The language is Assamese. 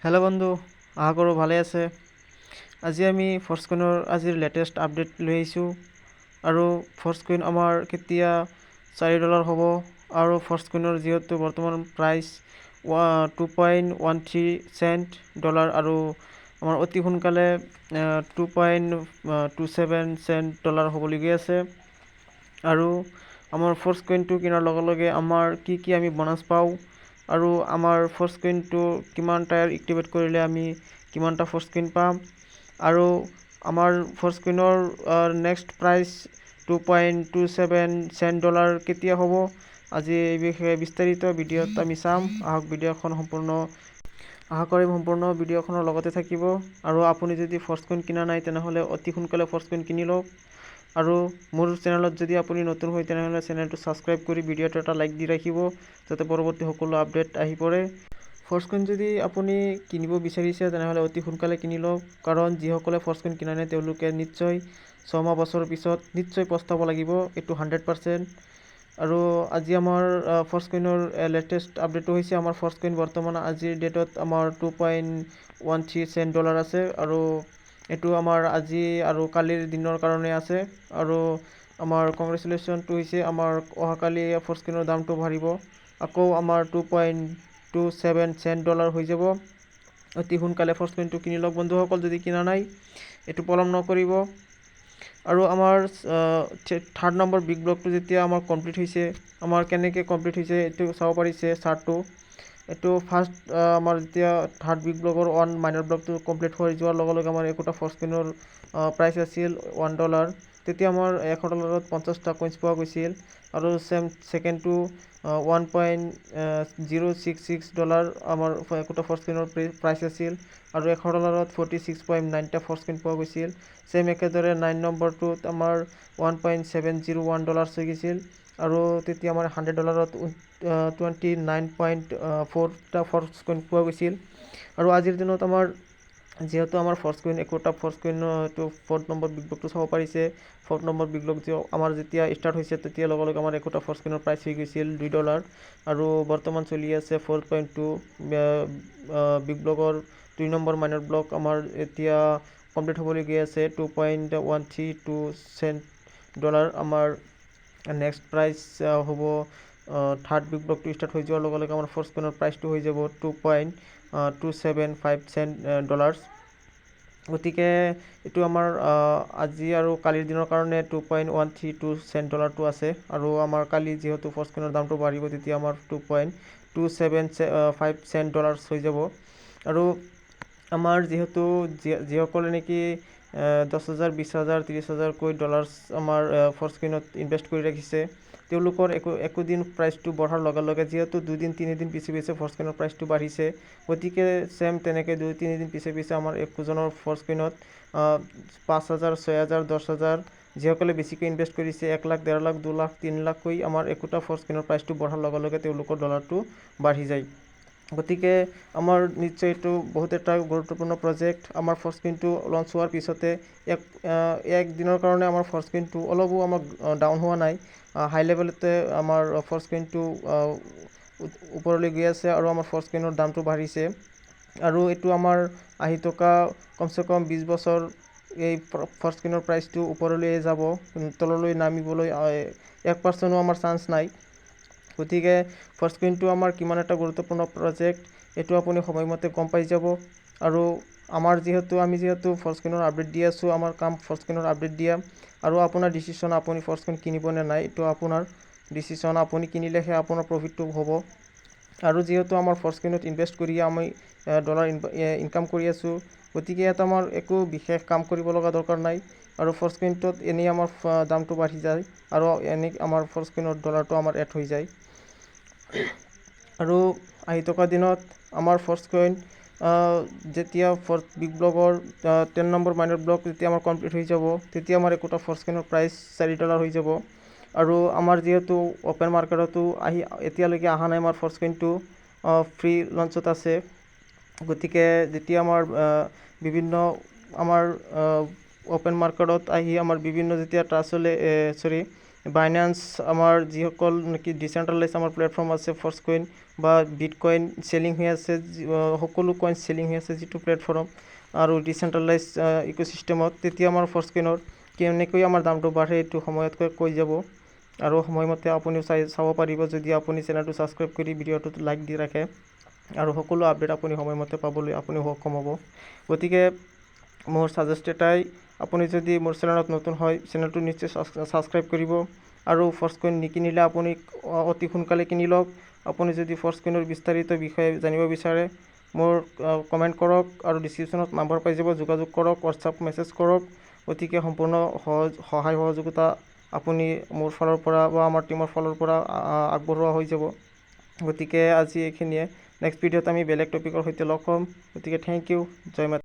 হেল্ল' বন্ধু, আশা কৰোঁ ভালে আছে। আজি আমি ফৰ্চকইনৰ আজিৰ লেটেষ্ট আপডেট লৈ আহিছোঁ। আৰু ফৰ্চকইন আমাৰ কেতিয়া $4 হ'ব, আৰু ফৰ্চকইনৰ যিহেতু বৰ্তমান প্ৰাইচ 2.13 আৰু আমাৰ অতি সোনকালে 2.27 হ'বলগীয়া আছে। আৰু আমাৰ ফৰ্চকইনটো কিনাৰ লগে লগে আমাৰ কি আমি বনাছ পাওঁ, আৰু আমাৰ ফৰ্চকইনটো কিমান টায়াৰ এক্টিভেট কৰিলে আমি কিমানটা ফৰ্চকইন পাম, আৰু আমাৰ ফৰ্চকইনৰ নেক্সট প্ৰাইচ $2.27 কেতিয়া হ'ব, আজি এই বিষয়ে বিস্তাৰিত ভিডিঅ'ত আমি চাম। আহক ভিডিঅ'খন আশা কৰিম সম্পূৰ্ণ ভিডিঅ'খনৰ লগতে থাকিব। আৰু আপুনি যদি ফৰ্চকইন কিনা নাই তেনেহ'লে অতি সোনকালে ফৰ্চকইন কিনি লওক। আৰু মোৰ চেনেলত যদি আপুনি নতুন হয় তেনেহ'লে চেনেলটো ছাবস্ক্ৰাইব কৰি ভিডিঅ'টো এটা লাইক দি ৰাখিব, যাতে পৰৱৰ্তী সকলো আপডেট আহি পৰে। ফৰ্চকইন যদি আপুনি কিনিব বিচাৰিছে তেনেহ'লে অতি সোনকালে কিনি লওক, কাৰণ যিসকলে ফৰ্চকইন কিনা নাই তেওঁলোকে নিশ্চয় 6 বছৰৰ পিছত নিশ্চয় পস্তাব লাগিব, এইটো 100%। আৰু আজি আমাৰ ফৰ্চকইনৰ লেটেষ্ট আপডেটটো হৈছে আমাৰ ফৰ্চকইন বৰ্তমান আজিৰ ডেটত আমাৰ $2.13 আছে, আৰু এইটো আমাৰ আজি আৰু কালিৰ দিনৰ কাৰণে আছে। আৰু আমাৰ কংগ্ৰেচুলেশ্যনটো হৈছে আমাৰ অহাকালি ফৰ্চকইনৰ দামটো বাঢ়িব, আকৌ আমাৰ $2.27 হৈ যাব। অতি সোনকালে ফৰ্চকইনটো কিনি লওক বন্ধুসকল, যদি কিনা নাই এইটো পলম নকৰিব। আৰু আমাৰ থাৰ্ড নম্বৰ বিগ ব্লকটো যেতিয়া আমাৰ কমপ্লিট হৈছে, আমাৰ কেনেকৈ কমপ্লিট হৈছে এইটো চাব পাৰিছে চাৰ্টটো। এইটো ফাৰ্ষ্ট আমাৰ যেতিয়া থাৰ্ড বিগ ব্লকৰ মাইনৰ ব্লকটো কমপ্লিট হৈ যোৱাৰ লগে লগে আমাৰ একোটা ফৰ্চকইনৰ প্ৰাইচ আছিল $1, তেতিয়া আমাৰ $100ত 50টা কইনছ পোৱা গৈছিল। আৰু ছেকেণ্ডটো $1.066 আমাৰ একোটা ফৰ্চকইনৰ প্ৰাইচ আছিল, আৰু $100ত 46.9টা ফৰ্চকইন পোৱা গৈছিল। একেদৰে 9 নম্বৰটোত আমাৰ $1.701 হৈ গৈছিল, আৰু তেতিয়া আমাৰ $100ত 29.4টা ফৰ্চকইন পোৱা গৈছিল। আৰু আজিৰ দিনত আমাৰ যিহেতু আমাৰ ফৰ্চকইন একোটা ফৰ্চকইন এইটো ফ'ৰ্থ নম্বৰ বিগ ব্লকটো চাব পাৰিছে। ফ'ৰ্থ নম্বৰ বিগ ব্লক আমাৰ যেতিয়া ষ্টাৰ্ট হৈছে তেতিয়া লগে লগে আমাৰ একোটা ফৰ্চকইনৰ প্ৰাইচ হৈ গৈছিল $2, আৰু বৰ্তমান চলি আছে 4.2 বিগ ব্লকৰ 2 নম্বৰ মাইনৰ ব্লক আমাৰ এতিয়া কমপ্লিট হ'বলগীয়া আছে $2.132 আমাৰ নেক্সট প্ৰাইচ হ'ব। থাৰ্ড বিগ ব্লকটো ষ্টাৰ্ট হৈ যোৱাৰ লগে লগে আমাৰ ফৰ্চকইনৰ প্ৰাইচটো হৈ যাব $2.275। গতিকে এইটো আমাৰ আজি আৰু কালিৰ দিনৰ কাৰণে $2.132 আছে, আৰু আমাৰ কালি যিহেতু ফৰ্চকইনৰ দামটো বাঢ়িব তেতিয়া আমাৰ $2.275 হৈ যাব। আৰু আমাৰ যিহেতু যিসকলে নেকি 10,000, 20,000, 30,000কৈ ডলাৰ আমাৰ ফৰ্চকইনত ইনভেষ্ট কৰি ৰাখিছে, তেওঁলোকৰ একোদিন প্ৰাইচটো বঢ়াৰ লগে লগে যিহেতু 2-3 দিন পিছে ফৰ্চকইনৰ প্ৰাইচটো বাঢ়িছে, গতিকে তেনেকৈ 2-3 দিন পিছে আমাৰ একোজনৰ ফৰ্চকইনত 5,000, 6,000, 10,000 যিসকলে বেছিকৈ ইনভেষ্ট কৰিছে 1 লাখ, 1.5 লাখ, 2 লাখ, 3 লাখকৈ আমাৰ একোটা ফৰ্চকইনৰ প্ৰাইচটো বঢ়াৰ লগে লগে তেওঁলোকৰ ডলাৰটো বাঢ়ি যায়। গতিকে আমাৰ নিশ্চয় এইটো বহুত এটা গুৰুত্বপূৰ্ণ প্ৰজেক্ট। আমাৰ ফৰ্চকইনটো লঞ্চ হোৱাৰ পিছতে এক দিনৰ কাৰণে আমাৰ ফৰ্চকইনটো অলপো আমাক ডাউন হোৱা নাই, হাই লেভেলতে আমাৰ ফৰ্চকইনটো ওপৰলৈ গৈ আছে, আৰু আমাৰ ফৰ্চকইনৰ দামটো বাঢ়িছে। আৰু এইটো আমাৰ আহি থকা কমচে কম 20 বছৰ এই ফৰ্চকইনৰ প্ৰাইচটো ওপৰলৈ যাব, তললৈ নামিবলৈ 1%ও আমাৰ চান্স নাই। গতিকে ফৰ্চকইনটো আমাৰ কিমান এটা গুৰুত্বপূৰ্ণ প্ৰজেক্ট এইটো আপুনি সময়মতে গম পাই যাব। আৰু আমি যিহেতু ফৰ্চকইনৰ আপডেট দি আছোঁ, আমাৰ কাম ফৰ্চকইনৰ আপডেট দিয়া, আৰু আপোনাৰ ডিচিশ্যন আপুনি ফৰ্চকইন কিনিব নে নাই এইটো আপোনাৰ ডিচিশ্যন, আপুনি কিনিলেহে আপোনাৰ প্ৰফিটটো হ'ব। আৰু যিহেতু আমাৰ ফৰ্চকইনত ইনভেষ্ট কৰি আমি ডলাৰ ইনকাম কৰি আছোঁ, গতিকে ইয়াত আমাৰ একো বিশেষ কাম কৰিব লগা দৰকাৰ নাই, আৰু ফৰ্চকইনটোত এনেই আমাৰ দামটো বাঢ়ি যায়, আৰু এনেই আমাৰ ফৰ্চকইনৰ ডলাৰটো আমাৰ এড হৈ যায়। আৰু আহি থকা দিনত আমাৰ ফৰ্চকইন যেতিয়া বিগ ব্লকৰ 10 নম্বৰ মাইনৰ ব্লক যেতিয়া আমাৰ কমপ্লিট হৈ যাব, তেতিয়া আমাৰ একোটা ফৰ্চকইনৰ প্ৰাইচ $4 হৈ যাব। আৰু আমাৰ যিহেতু অ'পেন মাৰ্কেটতো এতিয়ালৈকে অহা নাই আমাৰ ফৰ্চকইনটো, ফ্ৰী লঞ্চত আছে। গতিকে যেতিয়া আমাৰ বিভিন্ন আমাৰ অ'পেন মাৰ্কেটত আহি আমাৰ বিভিন্ন যেতিয়া বাইনেন্স আমাৰ যিসকল নেকি ডিচেণ্ট্ৰেলাইজ আমাৰ প্লেটফৰ্ম আছে ফৰ্চকইন বা বিটকইন চেলিং হৈ আছে, সকলো কইন চেলিং হৈ আছে যিটো প্লেটফৰ্ম আৰু ডিচেণ্ট্ৰেলাইজ ইক'চিষ্টেমত, তেতিয়া আমাৰ ফৰ্চকইনৰ কেনেকৈ আমাৰ দামটো বাঢ়ে এইটো সময়তকৈ কৈ যাব আৰু সময়মতে আপুনিও চাব পাৰিব যদি আপুনি চেনেলটো ছাবস্ক্ৰাইব কৰি ভিডিঅ'টোত লাইক দি ৰাখে আৰু সকলো আপডেট আপুনি সময়মতে পাবলৈ আপুনি সক্ষম হ'ব। গতিকে মোৰ ছাজেষ্ট এটাই, আপুনি যদি মোৰ চেনেলত নতুন হয় চেনেলটো নিশ্চয় ছাবস্ক্ৰাইব কৰিব আৰু ফৰ্চকইন নিকিনিলে আপুনি অতি সোনকালে কিনি লওক। আপুনি যদি ফৰ্চকইনৰ বিস্তাৰিত বিষয়ে জানিব বিচাৰে মোৰ কমেণ্ট কৰক আৰু ডিছক্ৰিপশ্যনত নাম্বাৰ পাই যাব, যোগাযোগ কৰক, হোৱাটছআপ মেছেজ কৰক। গতিকে সম্পূৰ্ণ সহায় সহযোগিতা আপুনি মোৰ ফালৰ পৰা বা আমাৰ টীমৰ ফালৰ পৰা আগবঢ়োৱা হৈ যাব। গতিকে আজি এইখিনিয়ে, নেক্সট ভিডিঅ'ত আমি বেলেগ টপিকৰ সৈতে লগ হ'ম। গতিকে থেংক ইউ, জয় মাতা।